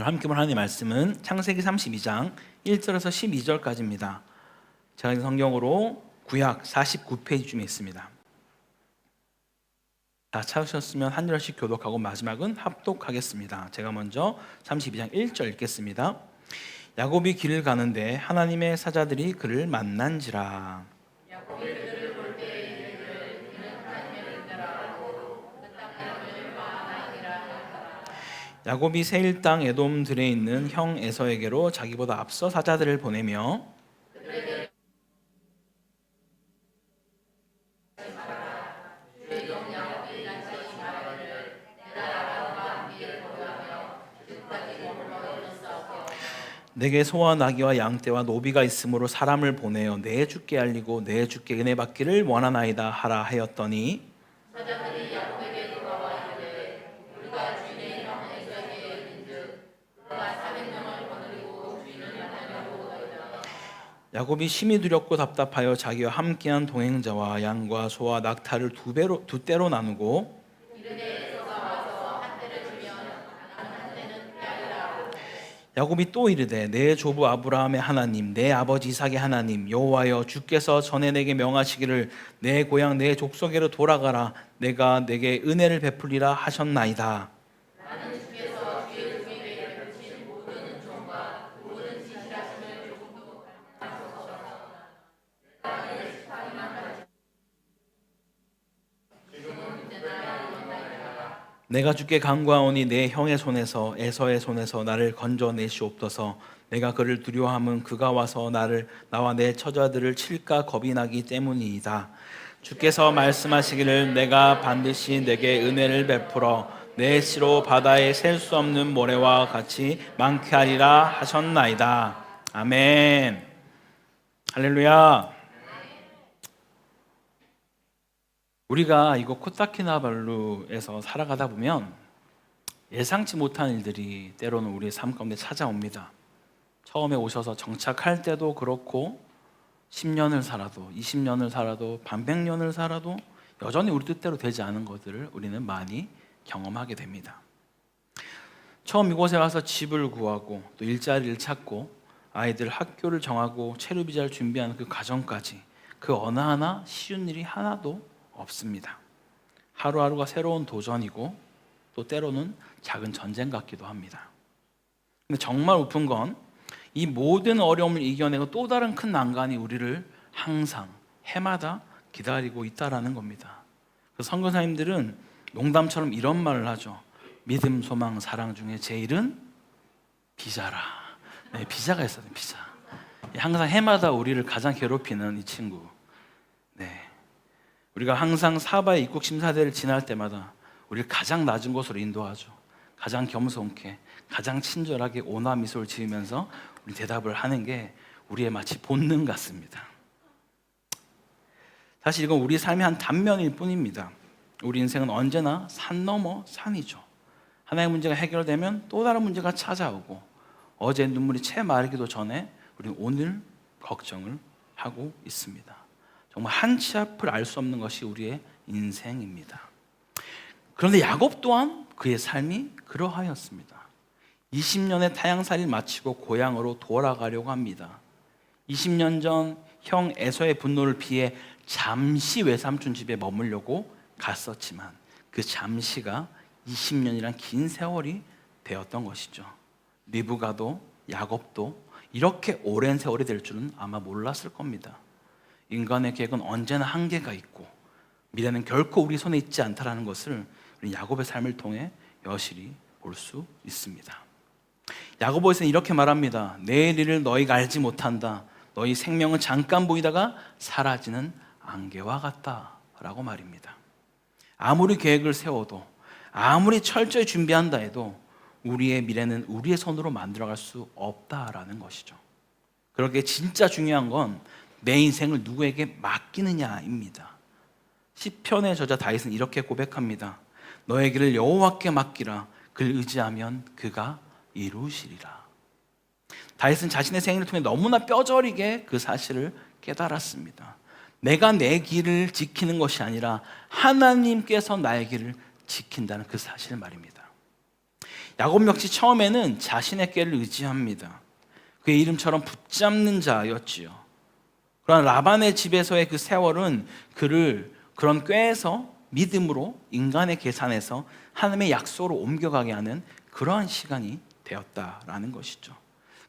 함께 볼 하나님의 말씀은 창세기 32장 1절에서 12절까지입니다. 제가 성경으로 구약 49페이지쯤에 있습니다. 다 찾으셨으면 한 절씩 교독하고 마지막은 합독하겠습니다. 제가 먼저 32장 1절 읽겠습니다. 야곱이 길을 가는데 하나님의 사자들이 그를 만난지라. 야곱이 세일 땅 에돔 들에 있는 형 에서에게로 자기보다 앞서 사자들을 보내며 내게 소와 나귀와 양떼와 노비가 있으므로 사람을 보내어 내 주께 알리고 내 주께 은혜 받기를 원하나이다 하라 하였더니 야곱이 심히 두렵고 답답하여 자기와 함께한 동행자와 양과 소와 낙타를 두 때로 나누고 야곱이 또 이르되 내 조부 아브라함의 하나님 내 아버지 이삭의 하나님 여호와여 주께서 전에 내게 명하시기를 내 고향 내 족속에로 돌아가라 내가 내게 은혜를 베풀리라 하셨나이다. 내가 주께 간구하오니 내 형의 손에서 에서의 손에서 나를 건져내시옵소서. 내가 그를 두려워함은 그가 와서 나와 내 처자들을 칠까 겁이 나기 때문이이다. 주께서 말씀하시기를 내가 반드시 내게 은혜를 베풀어 내 씨로 바다에 셀 수 없는 모래와 같이 많게 하리라 하셨나이다. 아멘. 할렐루야. 우리가 이곳 코타키나발루에서 살아가다 보면 예상치 못한 일들이 때로는 우리의 삶 가운데 찾아옵니다. 처음에 오셔서 정착할 때도 그렇고 10년을 살아도 20년을 살아도 반백년을 살아도 여전히 우리 뜻대로 되지 않은 것들을 우리는 많이 경험하게 됩니다. 처음 이곳에 와서 집을 구하고 또 일자리를 찾고 아이들 학교를 정하고 체류비자를 준비하는 그 과정까지 그 어느 하나 쉬운 일이 하나도 없습니다. 하루하루가 새로운 도전이고 또 때로는 작은 전쟁 같기도 합니다. 근데 정말 웃픈 건 이 모든 어려움을 이겨내고 또 다른 큰 난관이 우리를 항상 해마다 기다리고 있다라는 겁니다. 그래서 선교사님들은 농담처럼 이런 말을 하죠. 믿음, 소망, 사랑 중에 제일은 비자라. 네, 비자가 있어요. 비자. 항상 해마다 우리를 가장 괴롭히는 이 친구. 네. 우리가 항상 사바의 입국 심사대를 지날 때마다 우리를 가장 낮은 곳으로 인도하죠. 가장 겸손케, 가장 친절하게 온화 미소를 지으면서 우리 대답을 하는 게 우리의 마치 본능 같습니다. 사실 이건 우리 삶의 한 단면일 뿐입니다. 우리 인생은 언제나 산 넘어 산이죠. 하나의 문제가 해결되면 또 다른 문제가 찾아오고 어제 눈물이 채 마르기도 전에 우리는 오늘 걱정을 하고 있습니다. 정말 한치 앞을 알 수 없는 것이 우리의 인생입니다. 그런데 야곱 또한 그의 삶이 그러하였습니다. 20년의 타향살이를 마치고 고향으로 돌아가려고 합니다. 20년 전 형 에서의 분노를 피해 잠시 외삼촌 집에 머물려고 갔었지만 그 잠시가 20년이란 긴 세월이 되었던 것이죠. 리브가도 야곱도 이렇게 오랜 세월이 될 줄은 아마 몰랐을 겁니다. 인간의 계획은 언제나 한계가 있고 미래는 결코 우리 손에 있지 않다라는 것을 우리 야곱의 삶을 통해 여실히 볼 수 있습니다. 야고보에서는 이렇게 말합니다. 내일 일을 너희가 알지 못한다. 너희 생명은 잠깐 보이다가 사라지는 안개와 같다라고 말입니다. 아무리 계획을 세워도 아무리 철저히 준비한다 해도 우리의 미래는 우리의 손으로 만들어갈 수 없다라는 것이죠. 그렇게 진짜 중요한 건 내 인생을 누구에게 맡기느냐입니다. 시편의 저자 다윗은 이렇게 고백합니다. 너의 길을 여호와께 맡기라. 그를 의지하면 그가 이루시리라. 다윗은 자신의 생애를 통해 너무나 뼈저리게 그 사실을 깨달았습니다. 내가 내 길을 지키는 것이 아니라 하나님께서 나의 길을 지킨다는 그 사실 말입니다. 야곱 역시 처음에는 자신의 꾀를 의지합니다. 그의 이름처럼 붙잡는 자였지요. 그러나 라반의 집에서의 그 세월은 그를 그런 꾀에서 믿음으로 인간의 계산에서 하나님의 약속으로 옮겨가게 하는 그러한 시간이 되었다라는 것이죠.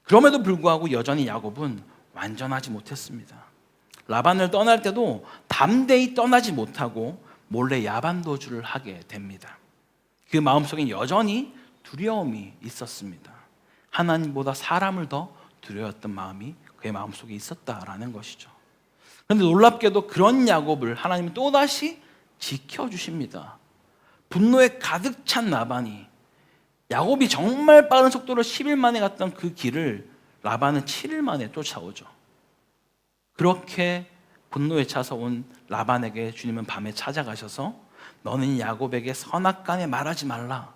그럼에도 불구하고 여전히 야곱은 완전하지 못했습니다. 라반을 떠날 때도 담대히 떠나지 못하고 몰래 야반도주를 하게 됩니다. 그 마음속엔 여전히 두려움이 있었습니다. 하나님보다 사람을 더 두려웠던 마음이 그의 마음속에 있었다라는 것이죠. 그런데 놀랍게도 그런 야곱을 하나님은 또다시 지켜주십니다. 분노에 가득 찬 라반이 야곱이 정말 빠른 속도로 10일 만에 갔던 그 길을 라반은 7일 만에 쫓아오죠. 그렇게 분노에 차서 온 라반에게 주님은 밤에 찾아가셔서 너는 야곱에게 선악간에 말하지 말라.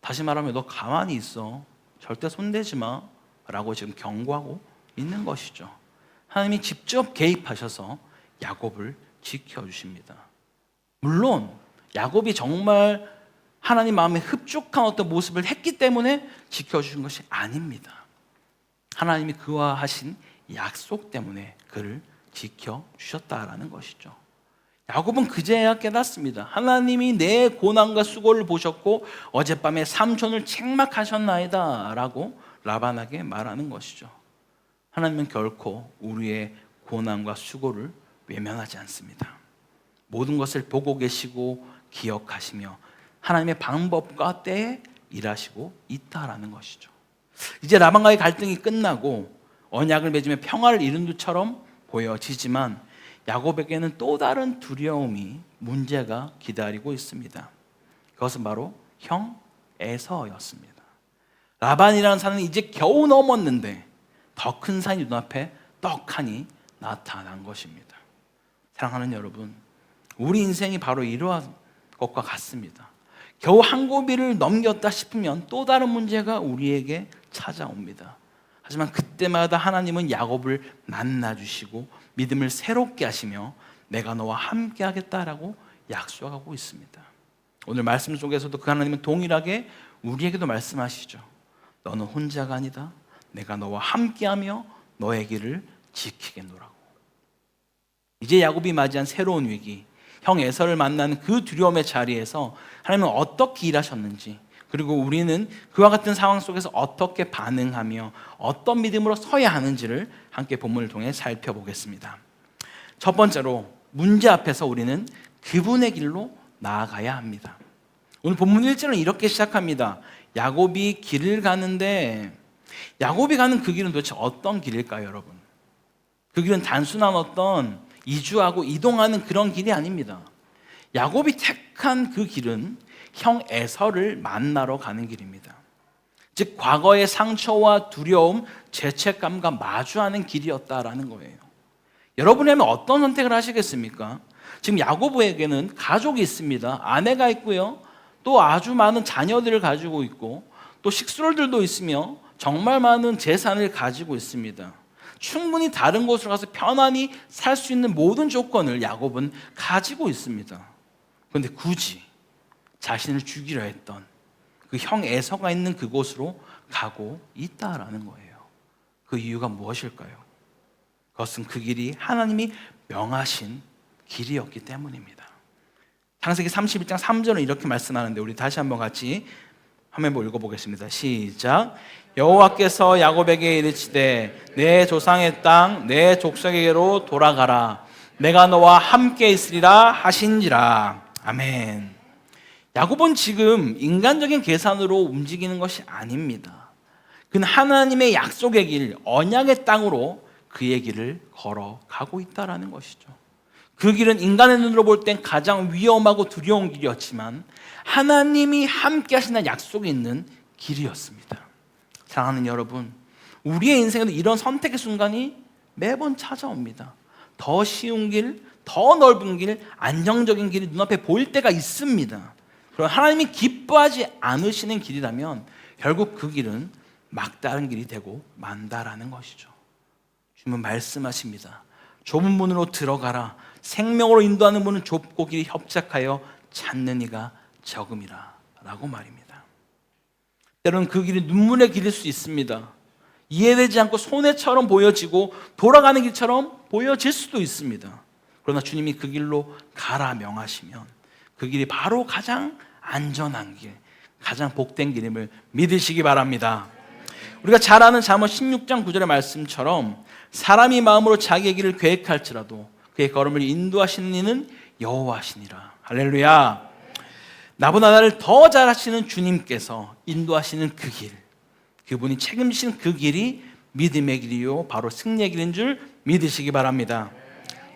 다시 말하면 너 가만히 있어. 절대 손대지 마. 라고 지금 경고하고 있는 것이죠. 하나님이 직접 개입하셔서 야곱을 지켜주십니다. 물론 야곱이 정말 하나님 마음에 흡족한 어떤 모습을 했기 때문에 지켜주신 것이 아닙니다. 하나님이 그와 하신 약속 때문에 그를 지켜주셨다라는 것이죠. 야곱은 그제야 깨닫습니다. 하나님이 내 고난과 수고를 보셨고 어젯밤에 삼촌을 책망하셨나이다 라고 라반에게 말하는 것이죠. 하나님은 결코 우리의 고난과 수고를 외면하지 않습니다. 모든 것을 보고 계시고 기억하시며 하나님의 방법과 때에 일하시고 있다라는 것이죠. 이제 라반과의 갈등이 끝나고 언약을 맺으며 평화를 이룬 것처럼 보여지지만 야곱에게는 또 다른 두려움이 문제가 기다리고 있습니다. 그것은 바로 형 에서였습니다. 라반이라는 산은 이제 겨우 넘었는데 더 큰 산이 눈앞에 떡하니 나타난 것입니다. 사랑하는 여러분, 우리 인생이 바로 이러한 것과 같습니다. 겨우 한 고비를 넘겼다 싶으면 또 다른 문제가 우리에게 찾아옵니다. 하지만 그때마다 하나님은 야곱을 만나주시고 믿음을 새롭게 하시며 내가 너와 함께 하겠다라고 약속하고 있습니다. 오늘 말씀 속에서도 그 하나님은 동일하게 우리에게도 말씀하시죠. 너는 혼자가 아니다. 내가 너와 함께하며 너의 길을 지키겠노라고. 이제 야곱이 맞이한 새로운 위기, 형 에서를 만나는 그 두려움의 자리에서 하나님은 어떻게 일하셨는지, 그리고 우리는 그와 같은 상황 속에서 어떻게 반응하며 어떤 믿음으로 서야 하는지를 함께 본문을 통해 살펴보겠습니다. 첫 번째로 문제 앞에서 우리는 그분의 길로 나아가야 합니다. 오늘 본문 1절은 이렇게 시작합니다. 야곱이 길을 가는데, 야곱이 가는 그 길은 도대체 어떤 길일까요, 여러분? 그 길은 단순한 어떤 이주하고 이동하는 그런 길이 아닙니다. 야곱이 택한 그 길은 형 에서를 만나러 가는 길입니다. 즉 과거의 상처와 두려움, 죄책감과 마주하는 길이었다라는 거예요. 여러분이라면 어떤 선택을 하시겠습니까? 지금 야고보에게는 가족이 있습니다. 아내가 있고요. 또 아주 많은 자녀들을 가지고 있고 또 식솔들도 있으며 정말 많은 재산을 가지고 있습니다. 충분히 다른 곳으로 가서 편안히 살 수 있는 모든 조건을 야곱은 가지고 있습니다. 그런데 굳이 자신을 죽이려 했던 그 형 에서가 있는 그곳으로 가고 있다라는 거예요. 그 이유가 무엇일까요? 그것은 그 길이 하나님이 명하신 길이었기 때문입니다. 창세기 31장 3절은 이렇게 말씀하는데 우리 다시 한번 같이 한번 읽어보겠습니다. 시작. 여호와께서 야곱에게 이르시되 내 조상의 땅 내 족속에게로 돌아가라. 내가 너와 함께 있으리라 하신지라. 아멘. 야곱은 지금 인간적인 계산으로 움직이는 것이 아닙니다. 그는 하나님의 약속의 길, 언약의 땅으로 그의 길을 걸어가고 있다는 것이죠. 그 길은 인간의 눈으로 볼 땐 가장 위험하고 두려운 길이었지만 하나님이 함께 하신다는 약속이 있는 길이었습니다. 사랑하는 여러분, 우리의 인생에도 이런 선택의 순간이 매번 찾아옵니다. 더 쉬운 길, 더 넓은 길, 안정적인 길이 눈앞에 보일 때가 있습니다. 그럼 하나님이 기뻐하지 않으시는 길이라면 결국 그 길은 막다른 길이 되고 만다라는 것이죠. 주님은 말씀하십니다. 좁은 문으로 들어가라. 생명으로 인도하는 문은 좁고 길이 협착하여 찾는 이가 적음이라 라고 말입니다. 때로는 그 길이 눈물의 길일 수 있습니다. 이해되지 않고 손해처럼 보여지고 돌아가는 길처럼 보여질 수도 있습니다. 그러나 주님이 그 길로 가라 명하시면 그 길이 바로 가장 안전한 길, 가장 복된 길임을 믿으시기 바랍니다. 우리가 잘 아는 잠언 16장 9절의 말씀처럼 사람이 마음으로 자기의 길을 계획할지라도 그의 걸음을 인도하시는 이는 여호와시니라. 할렐루야. 나보다 나를 더 잘하시는 주님께서 인도하시는 그 길, 그분이 책임지시는 그 길이 믿음의 길이요 바로 승리의 길인 줄 믿으시기 바랍니다.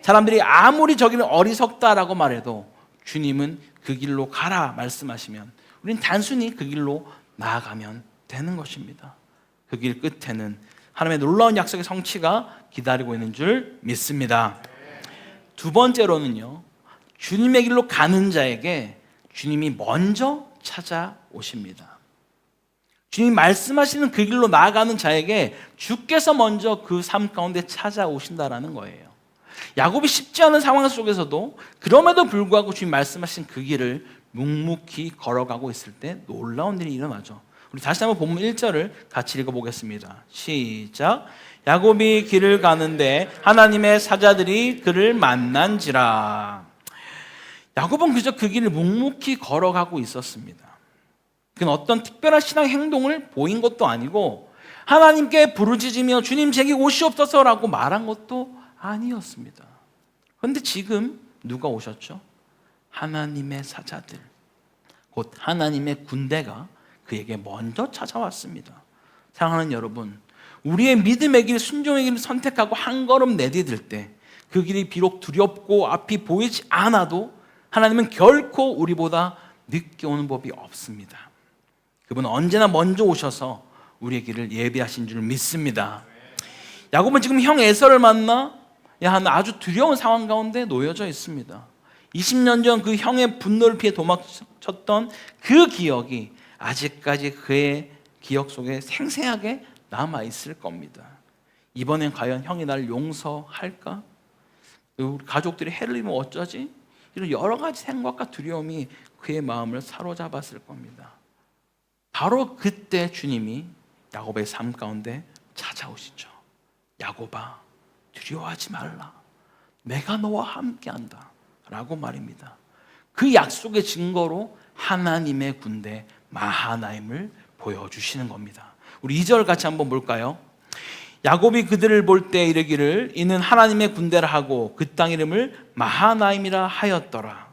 사람들이 아무리 저기는 어리석다라고 말해도 주님은 그 길로 가라 말씀하시면 우린 단순히 그 길로 나아가면 되는 것입니다. 그 길 끝에는 하나님의 놀라운 약속의 성취가 기다리고 있는 줄 믿습니다. 두 번째로는요, 주님의 길로 가는 자에게 주님이 먼저 찾아오십니다. 주님이 말씀하시는 그 길로 나아가는 자에게 주께서 먼저 그 삶 가운데 찾아오신다라는 거예요. 야곱이 쉽지 않은 상황 속에서도 그럼에도 불구하고 주님 말씀하신 그 길을 묵묵히 걸어가고 있을 때 놀라운 일이 일어나죠. 우리 다시 한번 본문 1절을 같이 읽어보겠습니다. 시작. 야곱이 길을 가는데 하나님의 사자들이 그를 만난지라. 야곱은 그저 그 길을 묵묵히 걸어가고 있었습니다. 그는 어떤 특별한 신앙 행동을 보인 것도 아니고 하나님께 부르짖으며 주님 제게 오시옵소서라고 말한 것도 아니었습니다. 그런데 지금 누가 오셨죠? 하나님의 사자들, 곧 하나님의 군대가 그에게 먼저 찾아왔습니다. 사랑하는 여러분, 우리의 믿음의 길, 순종의 길을 선택하고 한 걸음 내디딜 때 그 길이 비록 두렵고 앞이 보이지 않아도 하나님은 결코 우리보다 늦게 오는 법이 없습니다. 그분은 언제나 먼저 오셔서 우리의 길을 예비하신 줄 믿습니다. 야곱은 지금 형 에서를 만나 아주 두려운 상황 가운데 놓여져 있습니다. 20년 전 그 형의 분노를 피해 도망쳤던 그 기억이 아직까지 그의 기억 속에 생생하게 남아있을 겁니다. 이번엔 과연 형이 나를 용서할까? 우리 가족들이 해를 입으면 어쩌지? 이런 여러 가지 생각과 두려움이 그의 마음을 사로잡았을 겁니다. 바로 그때 주님이 야곱의 삶 가운데 찾아오시죠. 야곱아, 두려워하지 말라. 내가 너와 함께한다 라고 말입니다. 그 약속의 증거로 하나님의 군대 마하나임을 보여주시는 겁니다. 우리 2절 같이 한번 볼까요? 야곱이 그들을 볼 때 이르기를 이는 하나님의 군대라 하고 그 땅 이름을 마하나임이라 하였더라.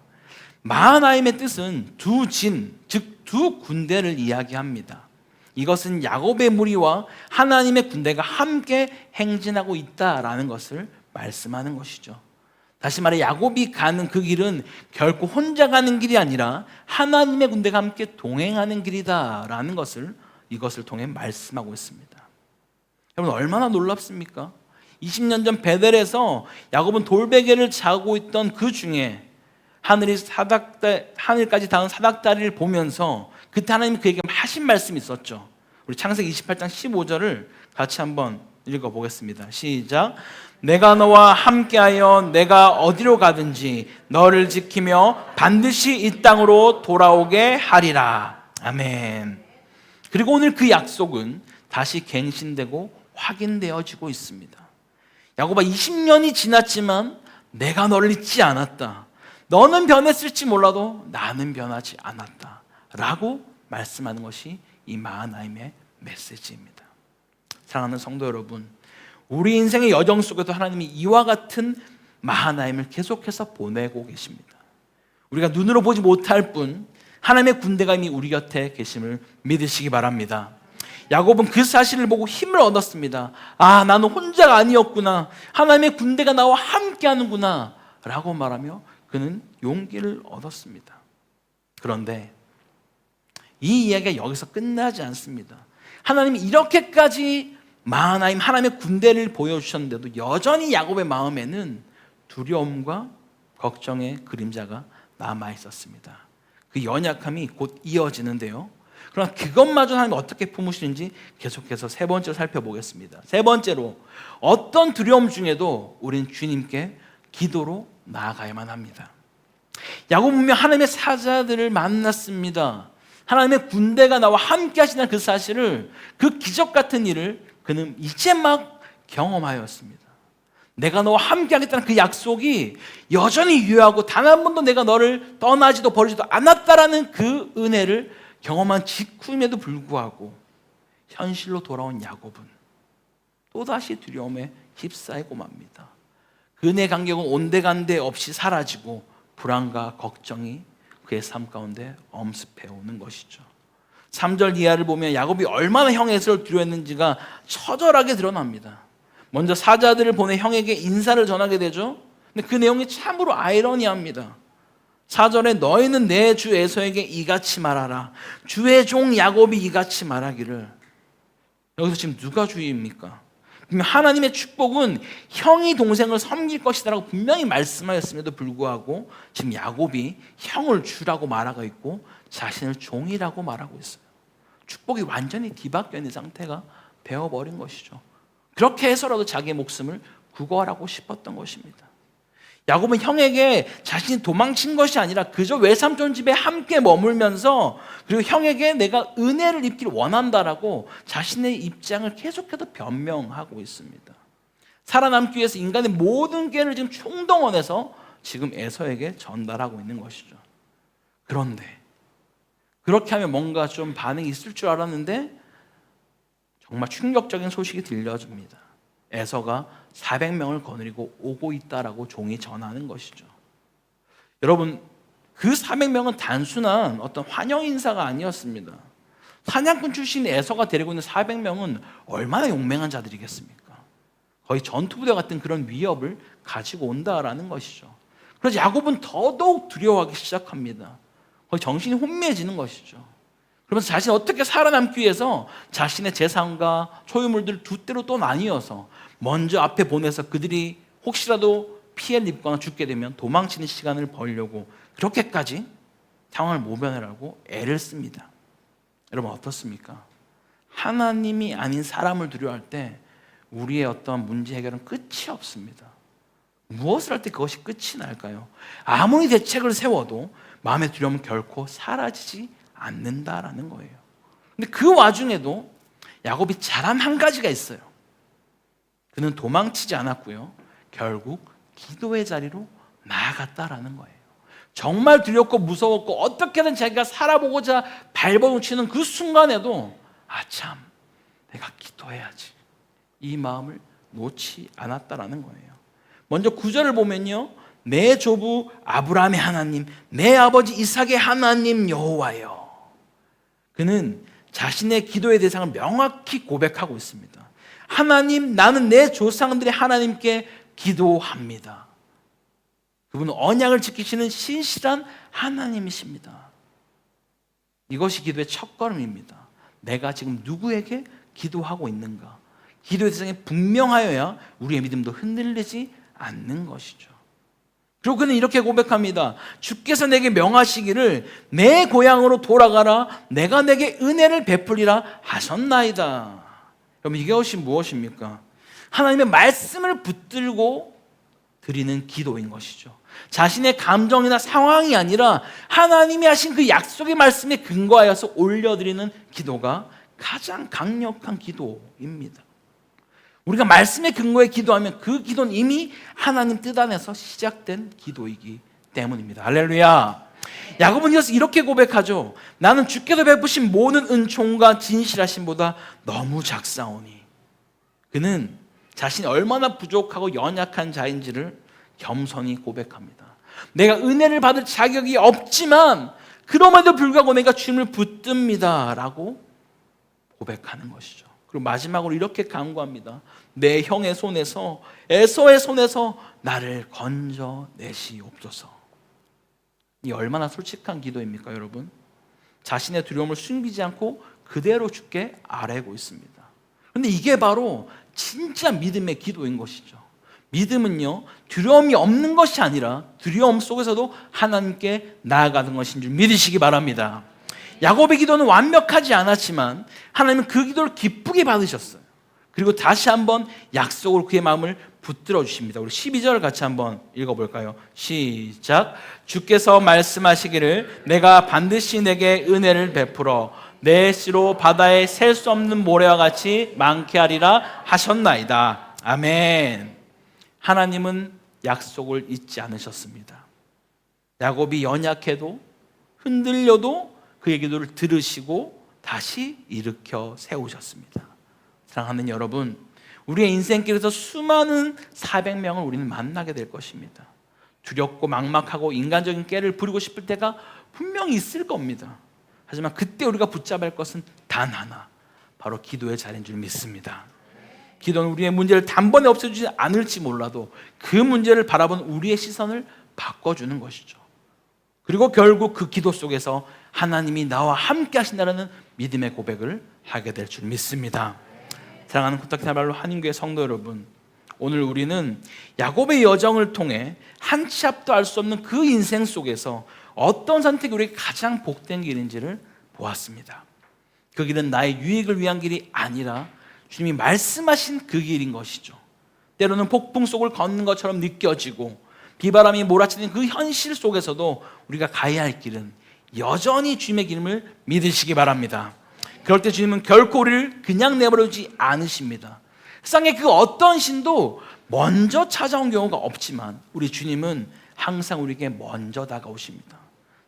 마하나임의 뜻은 두 진, 즉 두 군대를 이야기합니다. 이것은 야곱의 무리와 하나님의 군대가 함께 행진하고 있다라는 것을 말씀하는 것이죠. 다시 말해 야곱이 가는 그 길은 결코 혼자 가는 길이 아니라 하나님의 군대가 함께 동행하는 길이다라는 것을 이것을 통해 말씀하고 있습니다. 여러분 얼마나 놀랍습니까? 20년 전 베델에서 야곱은 돌베개를 자고 있던 그 중에 하늘까지 닿은 사닥다리를 보면서 그때 하나님이 그에게 하신 말씀이 있었죠. 우리 창세기 28장 15절을 같이 한번 읽어보겠습니다. 시작. 내가 너와 함께하여 내가 어디로 가든지 너를 지키며 반드시 이 땅으로 돌아오게 하리라. 아멘. 그리고 오늘 그 약속은 다시 갱신되고 확인되어지고 있습니다. 야곱아, 20년이 지났지만 내가 너를 잊지 않았다. 너는 변했을지 몰라도 나는 변하지 않았다 라고 말씀하는 것이 이 마하나임의 메시지입니다. 사랑하는 성도 여러분, 우리 인생의 여정 속에도 하나님이 이와 같은 마하나임을 계속해서 보내고 계십니다. 우리가 눈으로 보지 못할 뿐 하나님의 군대가 이미 우리 곁에 계심을 믿으시기 바랍니다. 야곱은 그 사실을 보고 힘을 얻었습니다. 아, 나는 혼자가 아니었구나. 하나님의 군대가 나와 함께 하는구나 라고 말하며 그는 용기를 얻었습니다. 그런데 이 이야기가 여기서 끝나지 않습니다. 하나님이 이렇게까지 마하나임 하나님의 군대를 보여주셨는데도 여전히 야곱의 마음에는 두려움과 걱정의 그림자가 남아있었습니다. 그 연약함이 곧 이어지는데요, 그러나 그것마저 하나님이 어떻게 품으시는지 계속해서 세 번째로 살펴보겠습니다. 세 번째로, 어떤 두려움 중에도 우린 주님께 기도로 나아가야만 합니다. 야곱은 분명 하나님의 사자들을 만났습니다. 하나님의 군대가 나와 함께 하시는 그 사실을, 그 기적 같은 일을 그는 이제 막 경험하였습니다. 내가 너와 함께 하겠다는 그 약속이 여전히 유효하고 단 한 번도 내가 너를 떠나지도 버리지도 않았다라는 그 은혜를 경험한 직후임에도 불구하고 현실로 돌아온 야곱은 또다시 두려움에 휩싸이고 맙니다. 그 은혜의 간격은 온데간데 없이 사라지고 불안과 걱정이 그의 삶 가운데 엄습해 오는 것이죠. 3절 이하를 보면 야곱이 얼마나 형의 에서를 두려워했는지가 처절하게 드러납니다. 먼저 사자들을 보내 형에게 인사를 전하게 되죠. 근데 그 내용이 참으로 아이러니합니다. 4절에 너희는 내 주 에서에게 이같이 말하라. 주의 종 야곱이 이같이 말하기를. 여기서 지금 누가 주입니까? 하나님의 축복은 형이 동생을 섬길 것이다라고 분명히 말씀하였음에도 불구하고 지금 야곱이 형을 주라고 말하고 있고 자신을 종이라고 말하고 있어요. 축복이 완전히 뒤바뀌어 있는 상태가 되어버린 것이죠. 그렇게 해서라도 자기의 목숨을 구걸하고 싶었던 것입니다. 야곱은 형에게 자신이 도망친 것이 아니라 그저 외삼촌 집에 함께 머물면서 그리고 형에게 내가 은혜를 입기를 원한다라고 자신의 입장을 계속해서 변명하고 있습니다. 살아남기 위해서 인간의 모든 기회를 지금 총동원해서 지금 에서에게 전달하고 있는 것이죠. 그런데 그렇게 하면 뭔가 좀 반응이 있을 줄 알았는데 정말 충격적인 소식이 들려줍니다. 에서가 400명을 거느리고 오고 있다라고 종이 전하는 것이죠. 여러분, 그 400명은 단순한 어떤 환영 인사가 아니었습니다. 사냥꾼 출신 에서가 데리고 있는 400명은 얼마나 용맹한 자들이겠습니까? 거의 전투부대 같은 그런 위협을 가지고 온다라는 것이죠. 그래서 야곱은 더더욱 두려워하기 시작합니다. 거의 정신이 혼미해지는 것이죠. 그러면서 자신이 어떻게 살아남기 위해서 자신의 재산과 소유물들을 두 대로 또 나뉘어서 먼저 앞에 보내서 그들이 혹시라도 피해를 입거나 죽게 되면 도망치는 시간을 벌려고 그렇게까지 상황을 모면하려고 애를 씁니다. 여러분 어떻습니까? 하나님이 아닌 사람을 두려워할 때 우리의 어떤 문제 해결은 끝이 없습니다. 무엇을 할 때 그것이 끝이 날까요? 아무리 대책을 세워도 마음의 두려움은 결코 사라지지 않는다라는 거예요. 근데 그 와중에도 야곱이 잘한 한 가지가 있어요. 그는 도망치지 않았고요. 결국 기도의 자리로 나아갔다라는 거예요. 정말 두렵고 무서웠고 어떻게든 자기가 살아보고자 발버둥치는 그 순간에도 참 내가 기도해야지, 이 마음을 놓지 않았다라는 거예요. 먼저 9절을 보면요, 내 조부 아브라함의 하나님, 내 아버지 이삭의 하나님 여호와여. 그는 자신의 기도의 대상을 명확히 고백하고 있습니다. 하나님, 나는 내 조상들의 하나님께 기도합니다. 그분은 언약을 지키시는 신실한 하나님이십니다. 이것이 기도의 첫걸음입니다. 내가 지금 누구에게 기도하고 있는가? 기도의 대상이 분명하여야 우리의 믿음도 흔들리지 않는 것이죠. 그리고 그는 이렇게 고백합니다. 주께서 내게 명하시기를 내 고향으로 돌아가라, 내가 내게 은혜를 베풀리라 하셨나이다. 그럼 이것이 무엇입니까? 하나님의 말씀을 붙들고 드리는 기도인 것이죠. 자신의 감정이나 상황이 아니라 하나님이 하신 그 약속의 말씀에 근거하여서 올려드리는 기도가 가장 강력한 기도입니다. 우리가 말씀의 근거에 기도하면 그 기도는 이미 하나님 뜻 안에서 시작된 기도이기 때문입니다. 할렐루야. 야곱은 이어서 이렇게 고백하죠. 나는 주께서 베푸신 모든 은총과 진실하심보다 너무 작사오니. 그는 자신이 얼마나 부족하고 연약한 자인지를 겸손히 고백합니다. 내가 은혜를 받을 자격이 없지만 그럼에도 불구하고 내가 주님을 붙듭니다 라고 고백하는 것이죠. 그리고 마지막으로 이렇게 간구합니다. 내 형의 손에서, 에서의 손에서 나를 건져내시옵소서. 이 얼마나 솔직한 기도입니까, 여러분? 자신의 두려움을 숨기지 않고 그대로 주께 아뢰고 있습니다. 그런데 이게 바로 진짜 믿음의 기도인 것이죠. 믿음은요, 두려움이 없는 것이 아니라 두려움 속에서도 하나님께 나아가는 것인 줄 믿으시기 바랍니다. 야곱의 기도는 완벽하지 않았지만 하나님은 그 기도를 기쁘게 받으셨어요. 그리고 다시 한번 약속으로 그의 마음을 붙들어 주십니다. 우리 12절 같이 한번 읽어볼까요? 시작. 주께서 말씀하시기를 내가 반드시 내게 은혜를 베풀어 내 씨로 바다에 셀 수 없는 모래와 같이 많게 하리라 하셨나이다. 아멘. 하나님은 약속을 잊지 않으셨습니다. 야곱이 연약해도 흔들려도 그의 기도를 들으시고 다시 일으켜 세우셨습니다. 사랑하는 여러분, 우리의 인생길에서 수많은 400명을 우리는 만나게 될 것입니다. 두렵고 막막하고 인간적인 깨를 부리고 싶을 때가 분명히 있을 겁니다. 하지만 그때 우리가 붙잡을 것은 단 하나, 바로 기도의 자리인 줄 믿습니다. 기도는 우리의 문제를 단번에 없애주지 않을지 몰라도 그 문제를 바라본 우리의 시선을 바꿔주는 것이죠. 그리고 결국 그 기도 속에서 하나님이 나와 함께 하신다는 믿음의 고백을 하게 될 줄 믿습니다. 사랑하는 코타키나발루 한인교회 성도 여러분, 오늘 우리는 야곱의 여정을 통해 한 치 앞도 알 수 없는 그 인생 속에서 어떤 선택이 우리에게 가장 복된 길인지를 보았습니다. 그 길은 나의 유익을 위한 길이 아니라 주님이 말씀하신 그 길인 것이죠. 때로는 폭풍 속을 걷는 것처럼 느껴지고 비바람이 몰아치는 그 현실 속에서도 우리가 가야 할 길은 여전히 주님의 길임을 믿으시기 바랍니다. 그럴 때 주님은 결코 우리를 그냥 내버려두지 않으십니다. 세상의 그 어떤 신도 먼저 찾아온 경우가 없지만 우리 주님은 항상 우리에게 먼저 다가오십니다.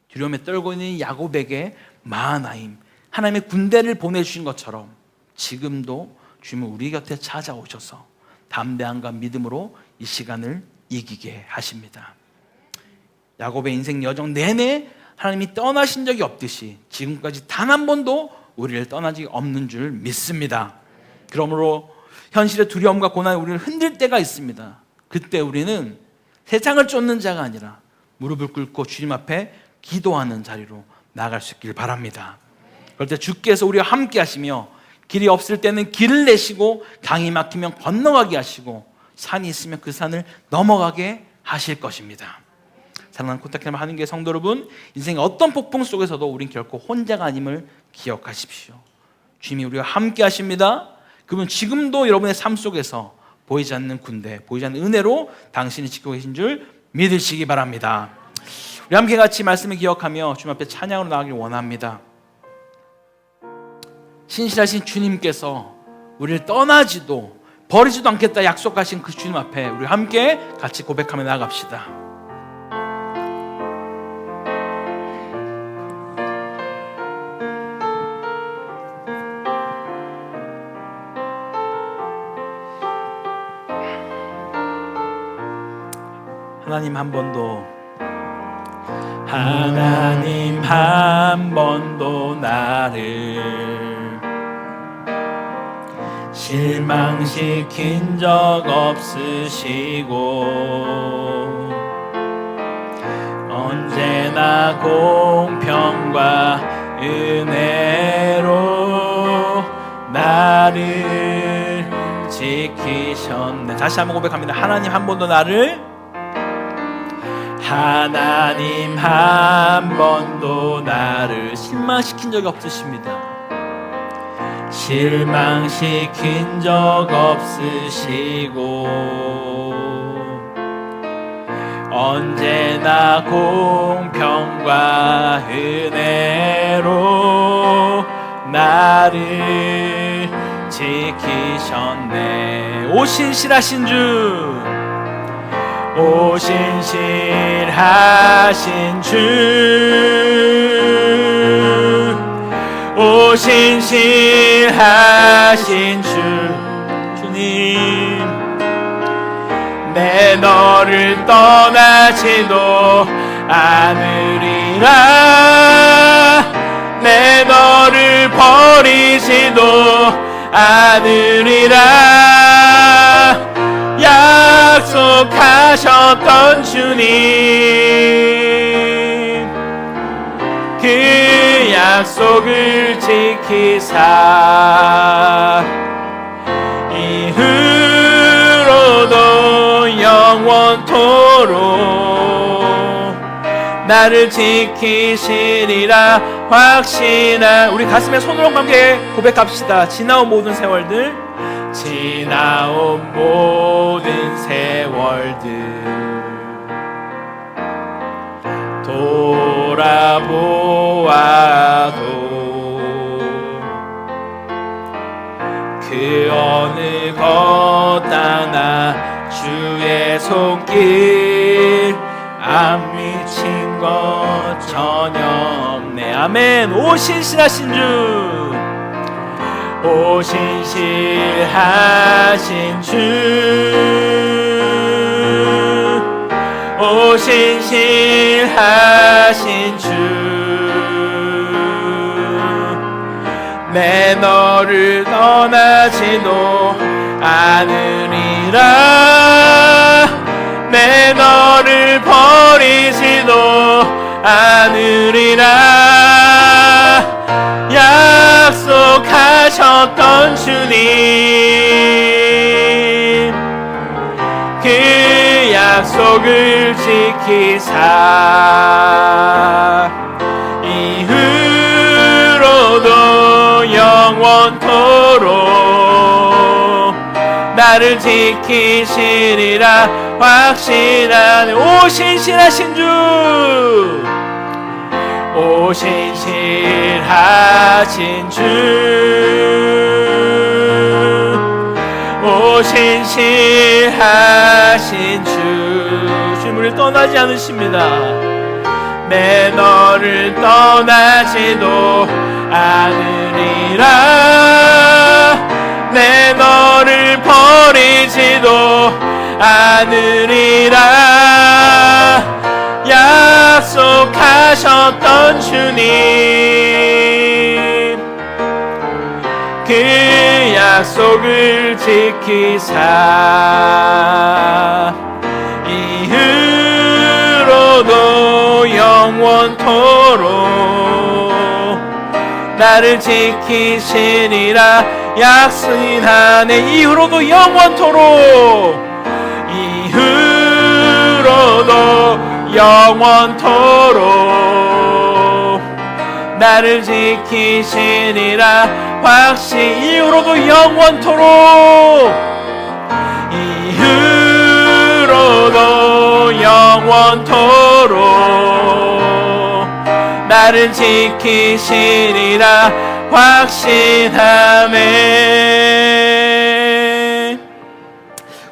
두려움에 떨고 있는 야곱에게 마하나임, 하나님의 군대를 보내주신 것처럼 지금도 주님은 우리 곁에 찾아오셔서 담대함과 믿음으로 이 시간을 이기게 하십니다. 야곱의 인생 여정 내내 하나님이 떠나신 적이 없듯이 지금까지 단 한 번도 우리를 떠난 적이 없는 줄 믿습니다. 그러므로 현실의 두려움과 고난이 우리를 흔들 때가 있습니다. 그때 우리는 세상을 쫓는 자가 아니라 무릎을 꿇고 주님 앞에 기도하는 자리로 나아갈 수 있길 바랍니다. 그럴 때 주께서 우리와 함께 하시며 길이 없을 때는 길을 내시고 강이 막히면 건너가게 하시고 산이 있으면 그 산을 넘어가게 하실 것입니다. 사랑하는 코타키나발루 한인교회 성도 여러분, 인생의 어떤 폭풍 속에서도 우린 결코 혼자가 아님을 기억하십시오. 주님이 우리와 함께 하십니다. 그분 지금도 여러분의 삶 속에서 보이지 않는 군대, 보이지 않는 은혜로 당신이 지키고 계신 줄 믿으시기 바랍니다. 우리 함께 같이 말씀을 기억하며 주님 앞에 찬양으로 나가길 원합니다. 신실하신 주님께서 우리를 떠나지도 버리지도 않겠다 약속하신 그 주님 앞에 우리 함께 같이 고백하며 나아갑시다. 하나님 한 번도 나를 실망시킨 적 없으시고 언제나 공평과 은혜로 나를 지키셨네. 다시 한번 고백합니다. 하나님 한 번도 나를 실망시킨 적이 없으십니다. 실망시킨 적 없으시고 언제나 공평과 은혜로 나를 지키셨네. 오 신실하신 주, 오 신실하신 주, 오 신실하신 주님, 내 너를 떠나지도 않으리라, 내 너를 버리지도 않으리라 약속하셨던 주님, 그 약속을 지키사 이후로도 영원토록 나를 지키시리라 확신한, 우리 가슴에 손으로 함께 고백합시다. 지나온 모든 세월들 지나온 모든 세월들 돌아보아도 그 어느 것 하나 주의 손길 안 미친 것 전혀 없네. 아멘. 오 신실하신 주, 오 신실하신 주, 오 신실하신 주, 내 너를 떠나지도 않으리라, 내 너를 버리지도 않으리라. 약속하셨던 주님, 그 약속을 지키사 이후로도 영원토록 나를 지키시리라 확신하는 오 신실하신 주, 오 신실하신 주, 오 신실하신 주, 주님 우리를 떠나지 않으십니다. 내 너를 떠나지도 않으리라, 내 너를 버리지도 않으리라. 약속하셨던 주님, 그 약속을 지키사 이후로도 영원토록 나를 지키시리라 약속하네. 이후로도 영원토록, 이후로도 영원토록 나를 지키시리라 확신. 이후로도 영원토록, 이후로도 영원토록 나를 지키시리라 확신하네.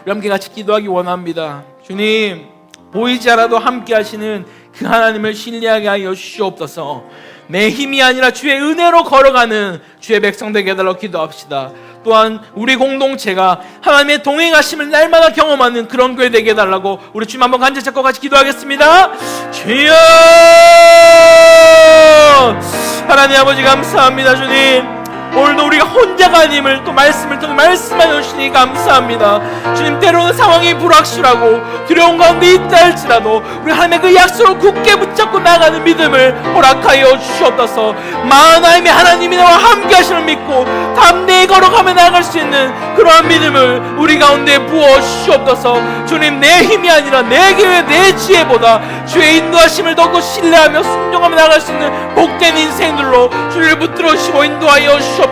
우리 함께 같이 기도하기 원합니다. 주님, 보이지 않아도 함께 하시는 그 하나님을 신뢰하게 하여 주시옵소서. 내 힘이 아니라 주의 은혜로 걸어가는 주의 백성 되게 해달라고 기도합시다. 또한 우리 공동체가 하나님의 동행하심을 날마다 경험하는 그런 교회 되게 해달라고 우리 주님 한번 간절히 잡고 같이 기도하겠습니다. 주여, 하나님 아버지 감사합니다. 주님, 오늘도 우리가 혼자가 아님을 또 말씀을 통해 말씀하여 주시니 감사합니다. 주님, 때로는 상황이 불확실하고 두려운 가운데 있다 할지라도 우리 하나님의 그 약속을 굳게 붙잡고 나가는 믿음을 허락하여 주시옵소서. 하나님의 하나님이 나와 함께 하심을 믿고 담대히 걸어가며 나아갈 수 있는 그러한 믿음을 우리 가운데 부어 주시옵소서. 주님, 내 힘이 아니라 내 계획 내 지혜보다 주의 인도하심을 더욱 신뢰하며 순종하며 나아갈 수 있는 복된 인생들로 주를 붙들어 주시고 인도하여 주시옵소서.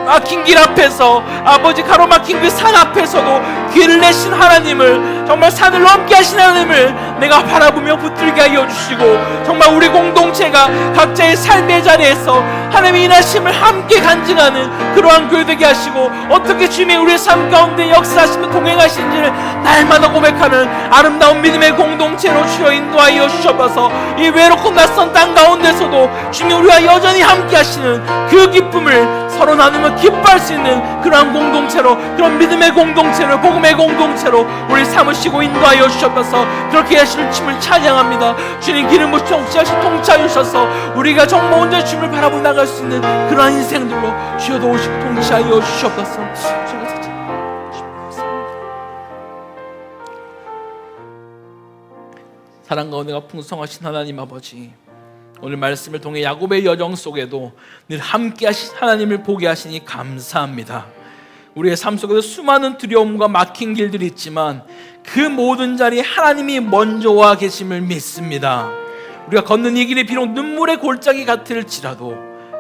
막힌 길 앞에서, 아버지 가로막힌 그 산 앞에서도 길을 내신 하나님을, 정말 산을 넘게 하신 하나님을 내가 바라보며 붙들게 하여 주시고, 정말 우리 공동체가 각자의 삶의 자리에서 하나님의 인하심을 함께 간증하는 그러한 교회 되게 하시고, 어떻게 주님이 우리의 삶 가운데 역사하시며 동행하시는지를 날마다 고백하는 아름다운 믿음의 공동체로 주여 인도하여 주셔서 이 외롭고 낯선 땅 가운데서도 주님이 우리와 여전히 함께 하시는 그 기쁨을 서로 나누며 기뻐할 수 있는 그러한 공동체로, 그런 믿음의 공동체로, 복음의 공동체로 우리 삼으시고 인도하여 주셔서 그렇게 하시는 주님을 찬양합니다. 주님, 기름 부으시고 통치하여 주셔서 우리가 정말 온전히 주님을 바라보고 나갈 수 있는 그러한 인생들로 주여 도우시고 통치하여 주셔서 사랑과 은혜가 풍성하신 하나님 아버지, 오늘 말씀을 통해 야곱의 여정 속에도 늘 함께 하신 하나님을 보게 하시니 감사합니다. 우리의 삶 속에도 수많은 두려움과 막힌 길들이 있지만 그 모든 자리에 하나님이 먼저 와 계심을 믿습니다. 우리가 걷는 이 길이 비록 눈물의 골짜기 같을지라도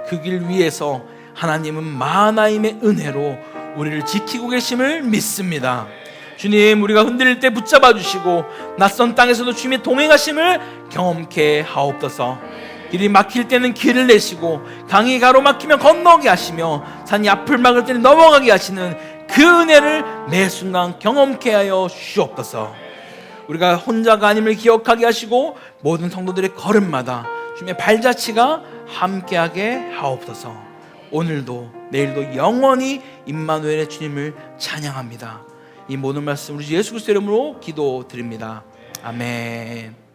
그 길 위에서 하나님은 하나님의 은혜로 우리를 지키고 계심을 믿습니다. 주님, 우리가 흔들릴 때 붙잡아 주시고 낯선 땅에서도 주님의 동행하심을 경험케 하옵소서. 길이 막힐 때는 길을 내시고 강이 가로막히면 건너게 하시며 산이 앞을 막을 때는 넘어가게 하시는 그 은혜를 매 순간 경험케 하여 주시옵소서. 우리가 혼자가 아님을 기억하게 하시고 모든 성도들의 걸음마다 주님의 발자취가 함께하게 하옵소서. 오늘도 내일도 영원히 임마누엘의 주님을 찬양합니다. 이 모든 말씀 우리 예수 그리스도 이름으로 기도드립니다. 아멘.